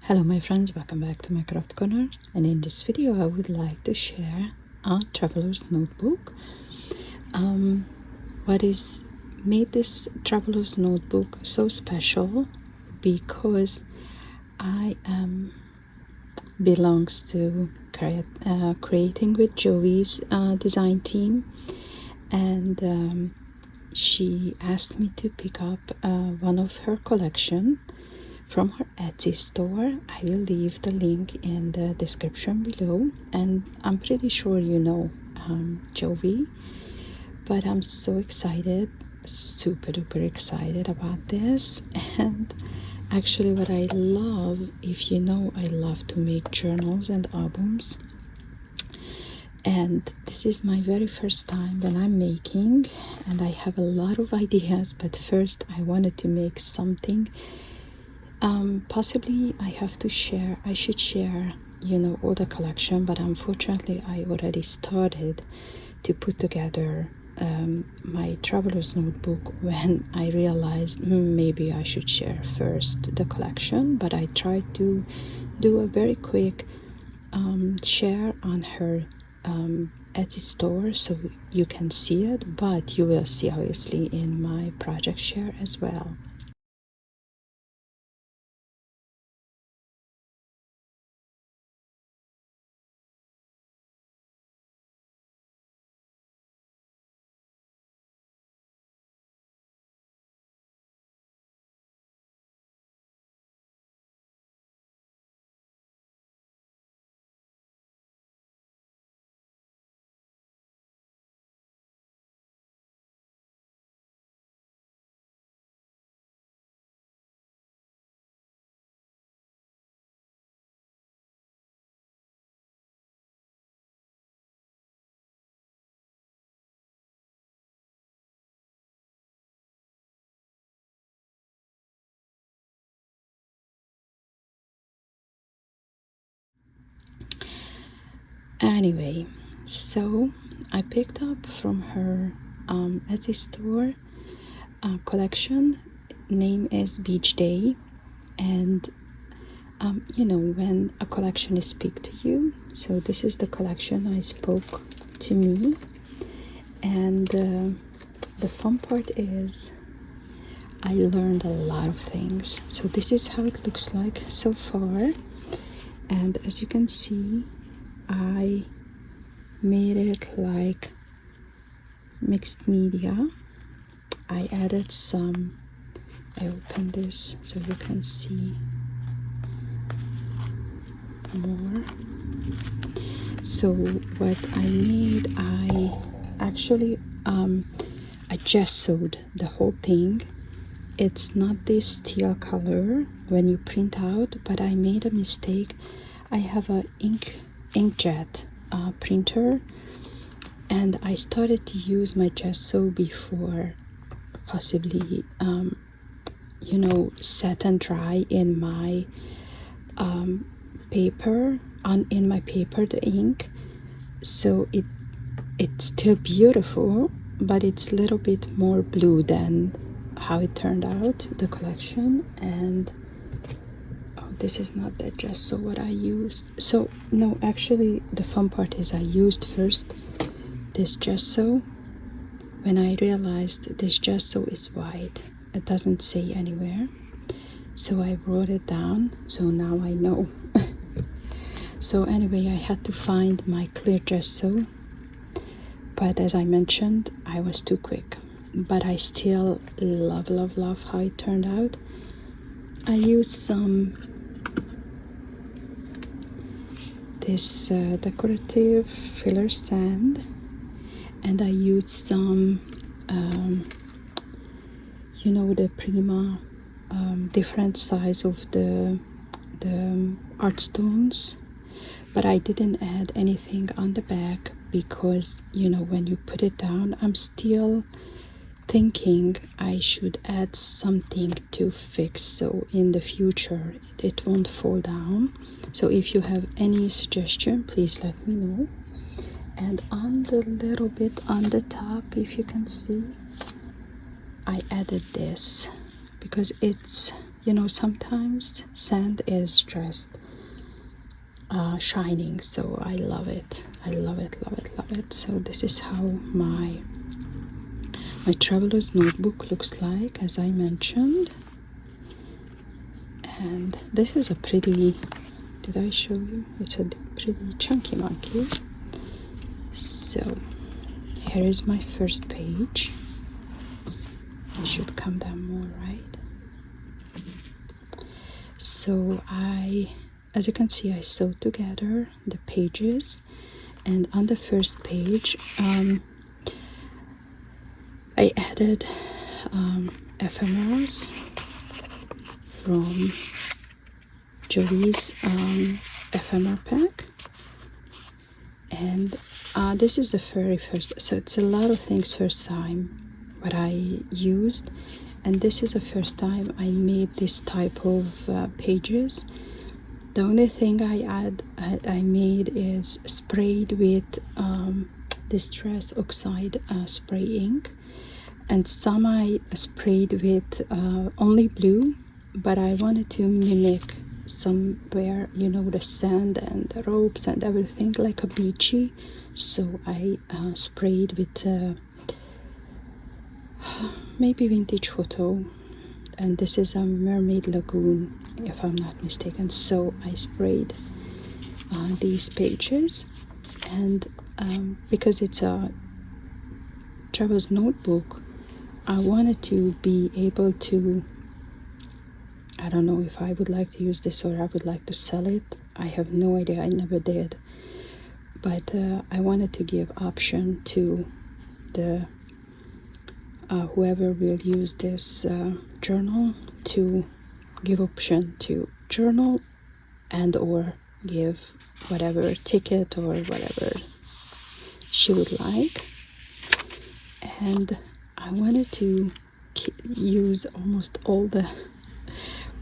Hello my friends, welcome back to my craft corner, and in this video I would like to share a traveler's notebook. What is made this traveler's notebook so special because I belongs to creating with Jovi's design team, and she asked me to pick up one of her collection from her Etsy store. I will leave the link in the description below, and I'm pretty sure you know Jovi, but I'm so excited, super duper excited about this. And actually what I love, if you know, I love to make journals and albums, and this is my very first time when I'm making, and I have a lot of ideas, but first I wanted to make something. Possibly I should share, you know, all the collection, but unfortunately I already started to put together my traveler's notebook when I realized maybe I should share first the collection. But I tried to do a very quick share on her Etsy store so you can see it, but you will see obviously in my project share as well. Anyway, so I picked up from her Etsy store collection. Name is Beach Day, and you know, when a collection is speak to you, so this is the collection I spoke to me. And the fun part is I learned a lot of things. So this is how it looks like so far, and as you can see, I made it like mixed media. I added some, I opened this so you can see more. So what I made, I actually I gessoed the whole thing. It's not this teal color when you print out, but I made a mistake. I have a inkjet printer, and I started to use my gesso before possibly you know, set and dry in my paper, in my paper, the ink. So it's still beautiful, but it's a little bit more blue than how it turned out, the collection. And oh, this is not the gesso what I used. So no, actually the fun part is I used first this gesso. When I realized this gesso is white, it doesn't say anywhere, so I wrote it down, so now I know. So anyway, I had to find my clear gesso, but as I mentioned, I was too quick. But I still love how it turned out. I used some this decorative filler sand, and I used some you know, the Prima different size of the art stones, but I didn't add anything on the back because, you know, when you put it down, I'm still thinking I should add something to fix so in the future it won't fall down. So if you have any suggestion, please let me know. And on the little bit on the top, if you can see, I added this because it's, you know, sometimes sand is just shining, so I love it. I love it, love it, love it. So this is how my traveler's notebook looks like, as I mentioned. And this is a pretty, did I show you? It's a pretty chunky monkey. So here is my first page. I should come down more, right? So as you can see, I sewed together the pages, and on the first page I added ephemeras from Jovi's ephemera pack, and this is the very first, so it's a lot of things first time what I used, and this is the first time I made this type of pages. The only thing I made is sprayed with Distress Oxide spray ink, and some I sprayed with only blue, but I wanted to mimic somewhere, you know, the sand and the ropes and everything, like a beachy, so I sprayed with maybe Vintage Photo, and this is a Mermaid Lagoon if I'm not mistaken. So I sprayed these pages, and because it's a travel's notebook, I wanted to be able to, I don't know if I would like to use this or I would like to sell it. I have no idea, I never did, but I wanted to give option to the whoever will use this journal, to give option to journal and or give whatever ticket or whatever she would like. And I wanted to use almost all the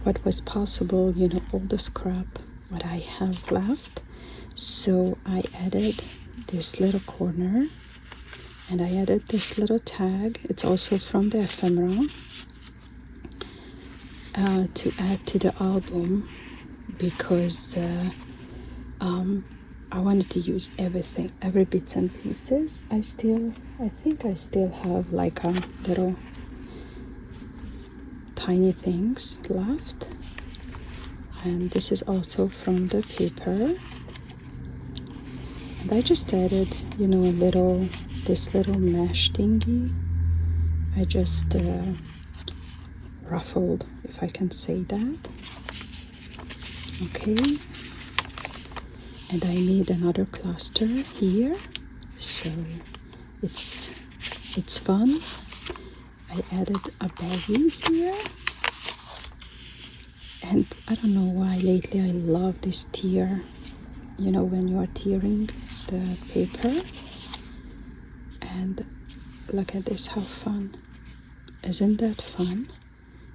what was possible, you know, all the scrap what I have left. So I added this little corner, and I added this little tag. It's also from the ephemera, to add to the album, because I wanted to use everything, every bits and pieces. I think I still have like a little tiny things left, and this is also from the paper. And I just added, you know, this little mesh thingy. I just ruffled, if I can say that. Okay, and I need another cluster here, so it's fun. I added a baggie here, and I don't know why lately I love this tear, you know, when you are tearing the paper. And look at this, how fun. Isn't that fun?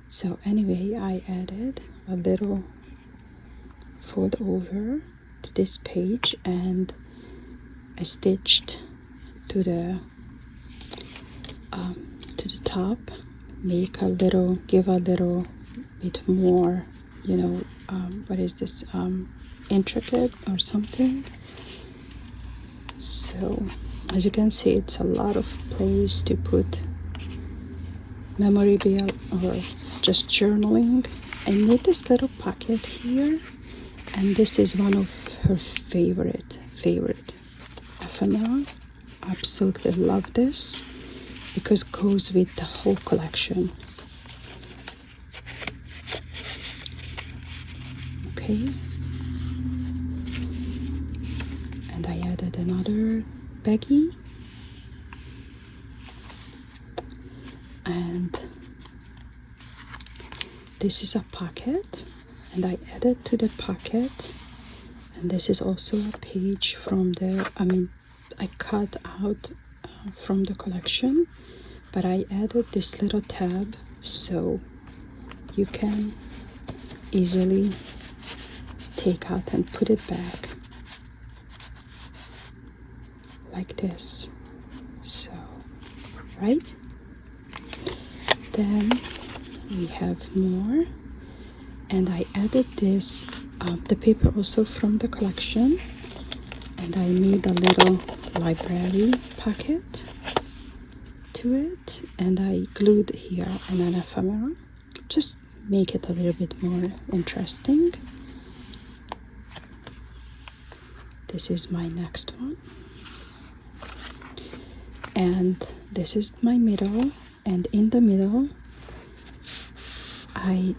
So anyway, I added a little fold over to this page, and I stitched to the top, give a little bit more, you know, what is this, intricate or something. So as you can see, it's a lot of place to put memorabilia or just journaling. I made this little pocket here, and this is one of her favorite ephemera. Absolutely love this because it goes with the whole collection. Okay, and I added another baggie, and this is a pocket, and I added to the pocket, and this is also a page from the, I cut out from the collection, but I added this little tab so you can easily take out and put it back like this. So, right? Then we have more. And I added this, the paper also from the collection, and I made a little library pocket to it, and I glued here an ephemera, just make it a little bit more interesting. This is my next one, and this is my middle, and in the middle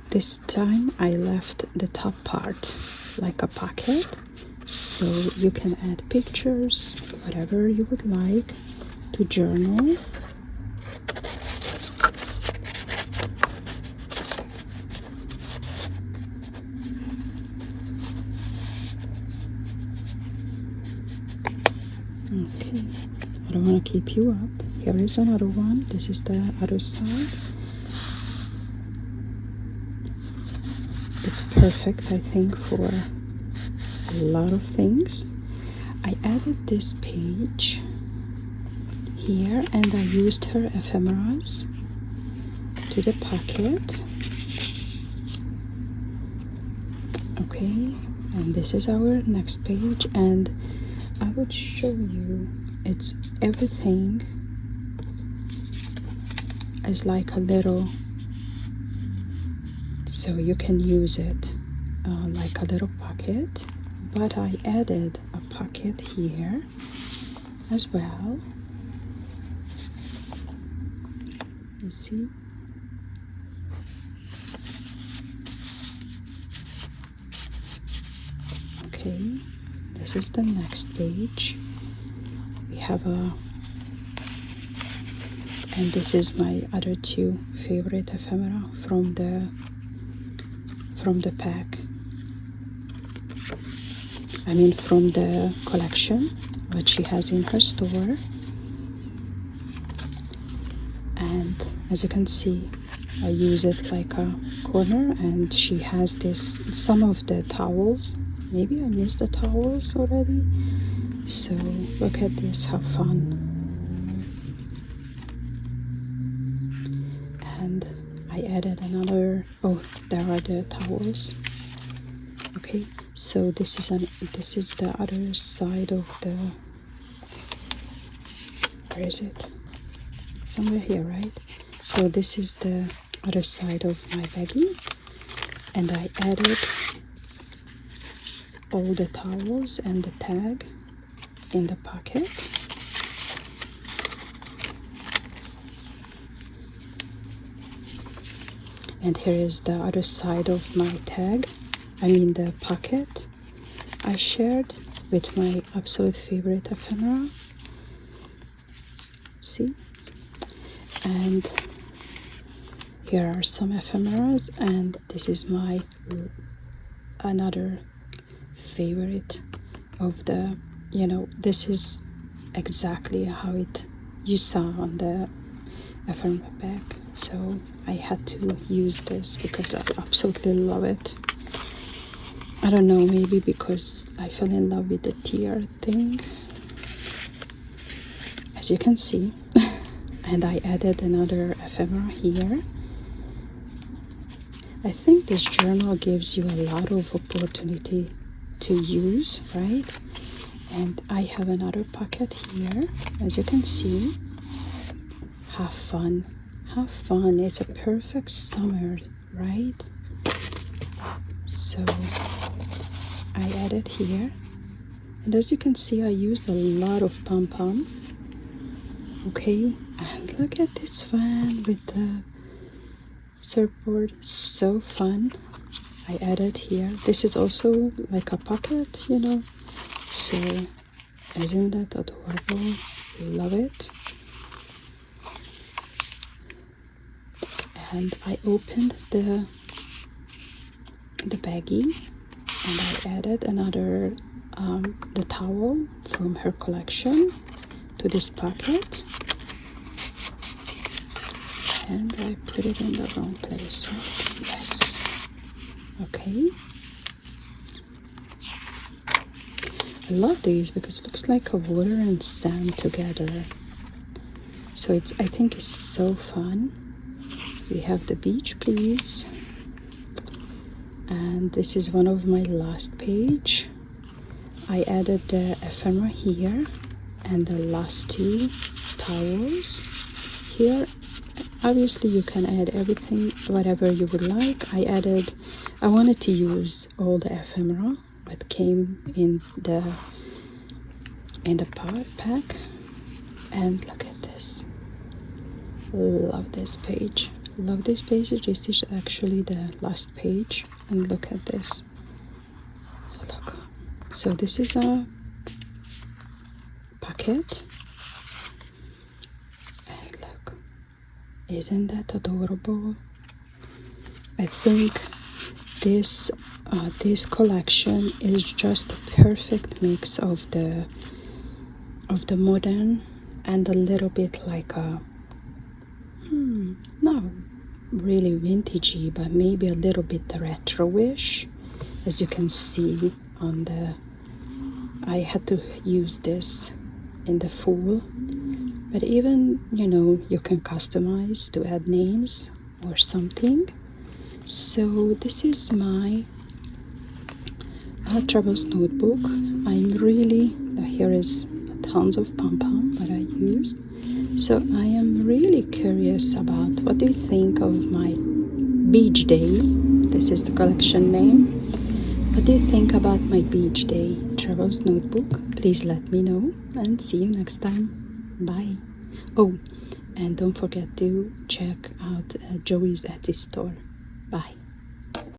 this time I left the top part like a pocket, so you can add pictures, whatever you would like, to journal. Okay, I don't want to keep you up. Here is another one. This is the other side. It's perfect, I think, for a lot of things. I added this page here, and I used her ephemeras to the pocket. Okay, and this is our next page, and I would show you, it's everything is like a little, so you can use it like a little pocket, but I added a pocket here as well. You see? Okay, this is the next page. We have a, and this is my other two favorite ephemera from the pack. I mean from the collection, what she has in her store. And as you can see, I use it like a corner, and she has this, some of the towels. Maybe I missed the towels already. So look at this, how fun. And I added another, oh, there are the towels. Okay, so this is the other side of the, where is it? Somewhere here, right? So this is the other side of my baggie, and I added all the towels and the tag in the pocket. And here is the other side of my tag, I mean the pocket I shared with my absolute favorite ephemera. See? And here are some ephemeras, and this is my another favorite of the, you know, this is exactly how it you saw on the ephemera pack, so I had to use this because I absolutely love it. I don't know, maybe because I fell in love with the tear thing, as you can see. And I added another ephemera here. I think this journal gives you a lot of opportunity to use, right? And I have another pocket here, as you can see. Have fun, have fun. It's a perfect summer, right? So I added here, and as you can see, I used a lot of pom-pom. Okay, and look at this one with the surfboard, so fun. I added here, this is also like a pocket, you know, so isn't that adorable? Love it. And I opened the baggie, and I added another the towel from her collection to this pocket, and I put it in the wrong place, right? Yes. Okay. I love these because it looks like a water and sand together. So it's, I think it's so fun. We have the beach, please. And this is one of my last page. I added the ephemera here and the last two towels here. Obviously you can add everything, whatever you would like. I wanted to use all the ephemera that came in the pack. And look at this. Love this page. Love this page. This is actually the last page. And look at this. Look. So this is a packet. And look. Isn't that adorable? I think this collection is just a perfect mix of the modern and a little bit like a not really vintagey, but maybe a little bit retro-ish. As you can see on the, I had to use this in the full, but even, you know, you can customize to add names or something. So this is my Travels notebook. I'm really, here is tons of pom-pom that I used. So I am really curious about what do you think of my beach day. This is the collection name. What do you think about my beach day travels notebook? Please let me know and see you next time. Bye. Oh, and don't forget to check out Joey's Etsy store. Bye.